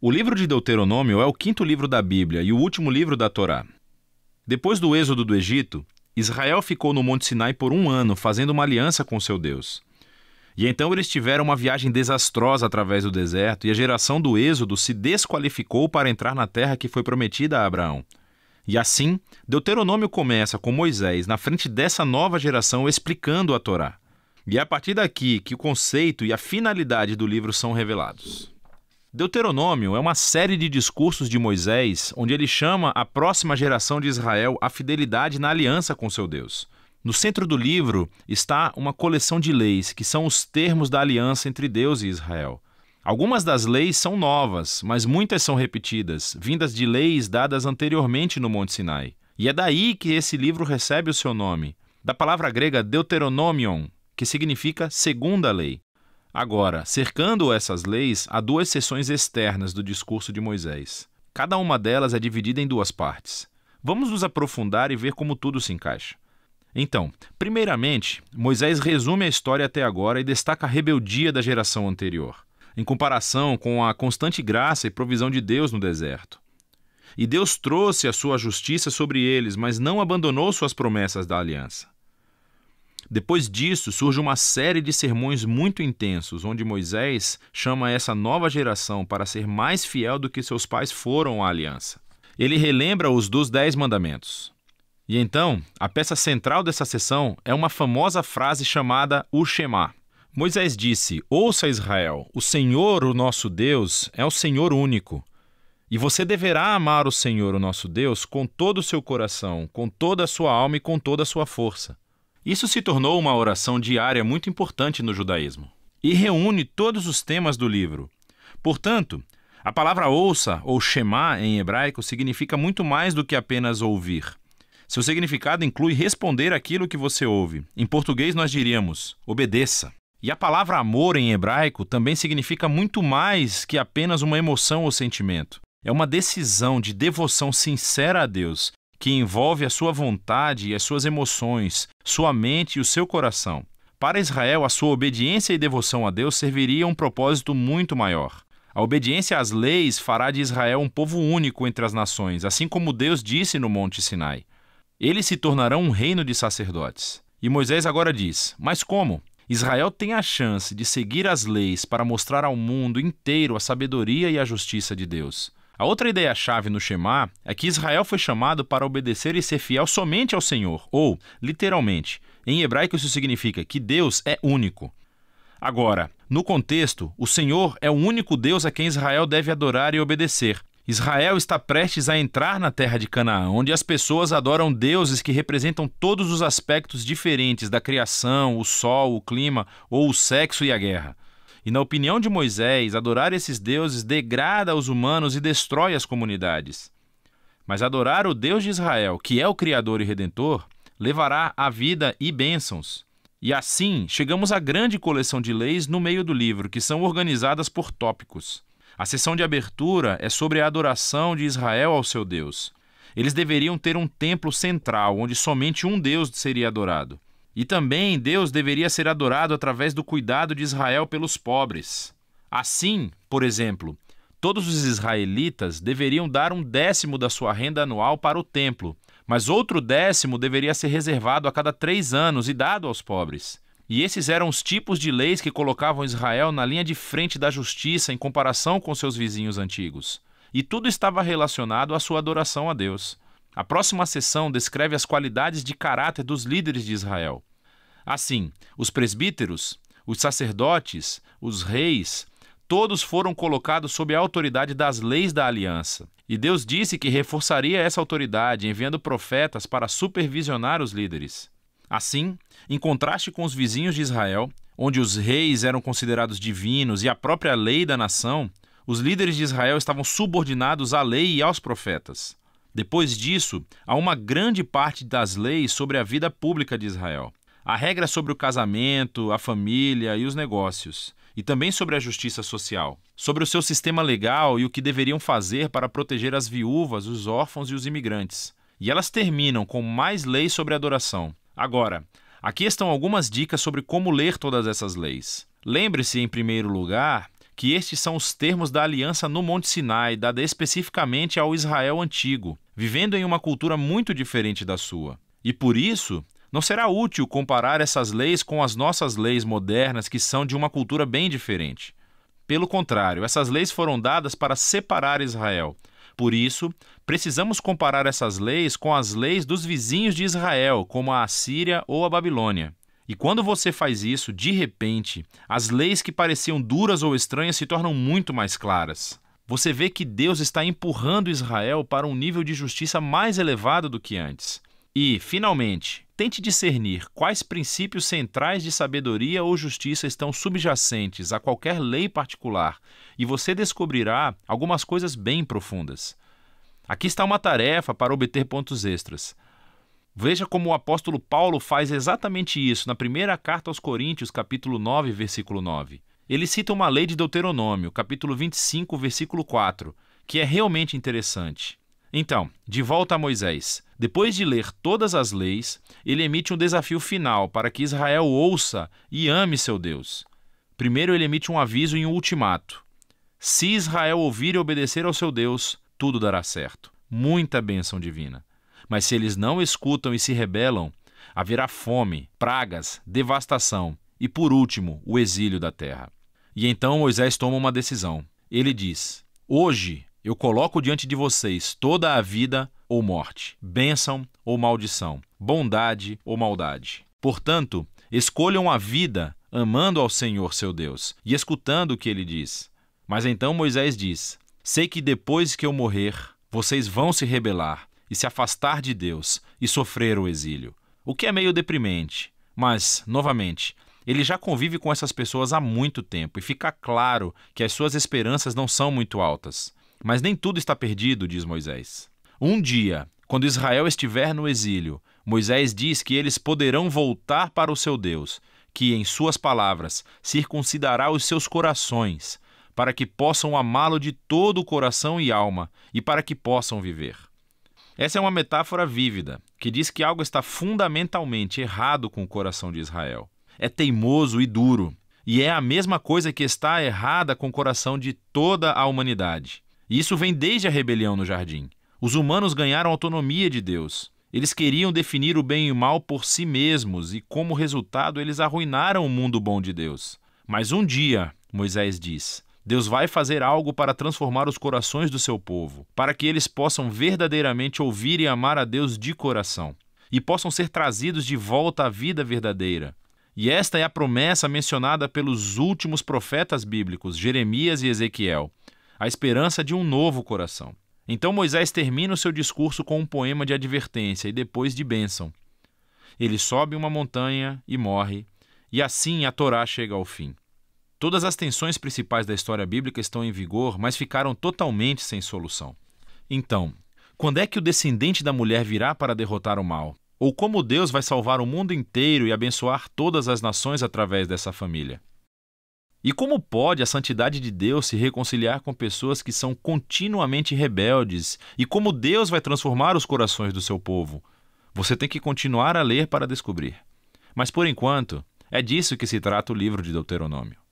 O livro de Deuteronômio é o quinto livro da Bíblia e o último livro da Torá. Depois do êxodo do Egito, Israel ficou no Monte Sinai por 1 ano, fazendo uma aliança com seu Deus. E então eles tiveram uma viagem desastrosa através do deserto, e a geração do êxodo se desqualificou para entrar na terra que foi prometida a Abraão. E assim, Deuteronômio começa com Moisés na frente dessa nova geração explicando a Torá. E é a partir daqui que o conceito e a finalidade do livro são revelados. Deuteronômio é uma série de discursos de Moisés, onde ele chama a próxima geração de Israel à fidelidade na aliança com seu Deus. No centro do livro está uma coleção de leis, que são os termos da aliança entre Deus e Israel. Algumas das leis são novas, mas muitas são repetidas, vindas de leis dadas anteriormente no Monte Sinai. E é daí que esse livro recebe o seu nome, da palavra grega Deuteronomion, que significa segunda lei. Agora, cercando essas leis, há 2 seções externas do discurso de Moisés. Cada uma delas é dividida em 2 partes. Vamos nos aprofundar e ver como tudo se encaixa. Então, primeiramente, Moisés resume a história até agora e destaca a rebeldia da geração anterior, em comparação com a constante graça e provisão de Deus no deserto. E Deus trouxe a sua justiça sobre eles, mas não abandonou suas promessas da aliança. Depois disso, surge uma série de sermões muito intensos, onde Moisés chama essa nova geração para ser mais fiel do que seus pais foram à aliança. Ele relembra-os dos 10 mandamentos. E então, a peça central dessa sessão é uma famosa frase chamada o Shema. Moisés disse: "Ouça, Israel, o Senhor, o nosso Deus, é o Senhor único. E você deverá amar o Senhor, o nosso Deus, com todo o seu coração, com toda a sua alma e com toda a sua força." Isso se tornou uma oração diária muito importante no judaísmo e reúne todos os temas do livro. Portanto, a palavra ouça, ou Shema em hebraico, significa muito mais do que apenas ouvir. Seu significado inclui responder aquilo que você ouve. Em português nós diríamos, obedeça. E a palavra amor em hebraico também significa muito mais que apenas uma emoção ou sentimento. É uma decisão de devoção sincera a Deus, que envolve a sua vontade e as suas emoções, sua mente e o seu coração. Para Israel, a sua obediência e devoção a Deus serviria a um propósito muito maior. A obediência às leis fará de Israel um povo único entre as nações, assim como Deus disse no Monte Sinai. Eles se tornarão um reino de sacerdotes. E Moisés agora diz: mas como? Israel tem a chance de seguir as leis para mostrar ao mundo inteiro a sabedoria e a justiça de Deus. A outra ideia-chave no Shema é que Israel foi chamado para obedecer e ser fiel somente ao Senhor, ou, literalmente, em hebraico isso significa que Deus é único. Agora, no contexto, o Senhor é o único Deus a quem Israel deve adorar e obedecer. Israel está prestes a entrar na terra de Canaã, onde as pessoas adoram deuses que representam todos os aspectos diferentes da criação, o sol, o clima ou o sexo e a guerra. E na opinião de Moisés, adorar esses deuses degrada os humanos e destrói as comunidades. Mas adorar o Deus de Israel, que é o Criador e Redentor, levará a vida e bênçãos. E assim, chegamos à grande coleção de leis no meio do livro, que são organizadas por tópicos. A sessão de abertura é sobre a adoração de Israel ao seu Deus. Eles deveriam ter um templo central, onde somente um Deus seria adorado. E também Deus deveria ser adorado através do cuidado de Israel pelos pobres. Assim, por exemplo, todos os israelitas deveriam dar 1/10 da sua renda anual para o templo, mas outro 10º deveria ser reservado a cada 3 anos e dado aos pobres. E esses eram os tipos de leis que colocavam Israel na linha de frente da justiça em comparação com seus vizinhos antigos. E tudo estava relacionado à sua adoração a Deus. A próxima seção descreve as qualidades de caráter dos líderes de Israel. Assim, os presbíteros, os sacerdotes, os reis, todos foram colocados sob a autoridade das leis da aliança. E Deus disse que reforçaria essa autoridade, enviando profetas para supervisionar os líderes. Assim, em contraste com os vizinhos de Israel, onde os reis eram considerados divinos e a própria lei da nação, os líderes de Israel estavam subordinados à lei e aos profetas. Depois disso, há uma grande parte das leis sobre a vida pública de Israel. Há regras sobre o casamento, a família e os negócios, e também sobre a justiça social, sobre o seu sistema legal e o que deveriam fazer para proteger as viúvas, os órfãos e os imigrantes. E elas terminam com mais leis sobre adoração. Agora, aqui estão algumas dicas sobre como ler todas essas leis. Lembre-se, em primeiro lugar, que estes são os termos da aliança no Monte Sinai, dada especificamente ao Israel antigo, vivendo em uma cultura muito diferente da sua. E por isso, não será útil comparar essas leis com as nossas leis modernas, que são de uma cultura bem diferente. Pelo contrário, essas leis foram dadas para separar Israel. Por isso, precisamos comparar essas leis com as leis dos vizinhos de Israel, como a Assíria ou a Babilônia. E quando você faz isso, de repente, as leis que pareciam duras ou estranhas se tornam muito mais claras. Você vê que Deus está empurrando Israel para um nível de justiça mais elevado do que antes. E, finalmente, tente discernir quais princípios centrais de sabedoria ou justiça estão subjacentes a qualquer lei particular, e você descobrirá algumas coisas bem profundas. Aqui está uma tarefa para obter pontos extras. Veja como o apóstolo Paulo faz exatamente isso na primeira carta aos Coríntios, capítulo 9, versículo 9. Ele cita uma lei de Deuteronômio, capítulo 25, versículo 4, que é realmente interessante. Então, de volta a Moisés. Depois de ler todas as leis, ele emite um desafio final para que Israel ouça e ame seu Deus. Primeiro, ele emite um aviso e um ultimato. Se Israel ouvir e obedecer ao seu Deus, tudo dará certo. Muita bênção divina. Mas se eles não escutam e se rebelam, haverá fome, pragas, devastação e, por último, o exílio da terra. E então Moisés toma uma decisão. Ele diz: hoje eu coloco diante de vocês toda a vida ou morte, bênção ou maldição, bondade ou maldade. Portanto, escolham a vida amando ao Senhor seu Deus e escutando o que ele diz. Mas então Moisés diz: sei que depois que eu morrer, vocês vão se rebelar e se afastar de Deus e sofrer o exílio. O que é meio deprimente, mas, novamente, ele já convive com essas pessoas há muito tempo e fica claro que as suas esperanças não são muito altas. Mas nem tudo está perdido, diz Moisés. Um dia, quando Israel estiver no exílio, Moisés diz que eles poderão voltar para o seu Deus, que, em suas palavras, circuncidará os seus corações, para que possam amá-lo de todo o coração e alma, e para que possam viver. Essa é uma metáfora vívida, que diz que algo está fundamentalmente errado com o coração de Israel. É teimoso e duro, e é a mesma coisa que está errada com o coração de toda a humanidade. E isso vem desde a rebelião no jardim. Os humanos ganharam autonomia de Deus. Eles queriam definir o bem e o mal por si mesmos e, como resultado, eles arruinaram o mundo bom de Deus. Mas um dia, Moisés diz, Deus vai fazer algo para transformar os corações do seu povo, para que eles possam verdadeiramente ouvir e amar a Deus de coração, e possam ser trazidos de volta à vida verdadeira. E esta é a promessa mencionada pelos últimos profetas bíblicos, Jeremias e Ezequiel, a esperança de um novo coração. Então Moisés termina o seu discurso com um poema de advertência e depois de bênção. Ele sobe uma montanha e morre, e assim a Torá chega ao fim. Todas as tensões principais da história bíblica estão em vigor, mas ficaram totalmente sem solução. Então, quando é que o descendente da mulher virá para derrotar o mal? Ou como Deus vai salvar o mundo inteiro e abençoar todas as nações através dessa família? E como pode a santidade de Deus se reconciliar com pessoas que são continuamente rebeldes? E como Deus vai transformar os corações do seu povo? Você tem que continuar a ler para descobrir. Mas por enquanto, é disso que se trata o livro de Deuteronômio.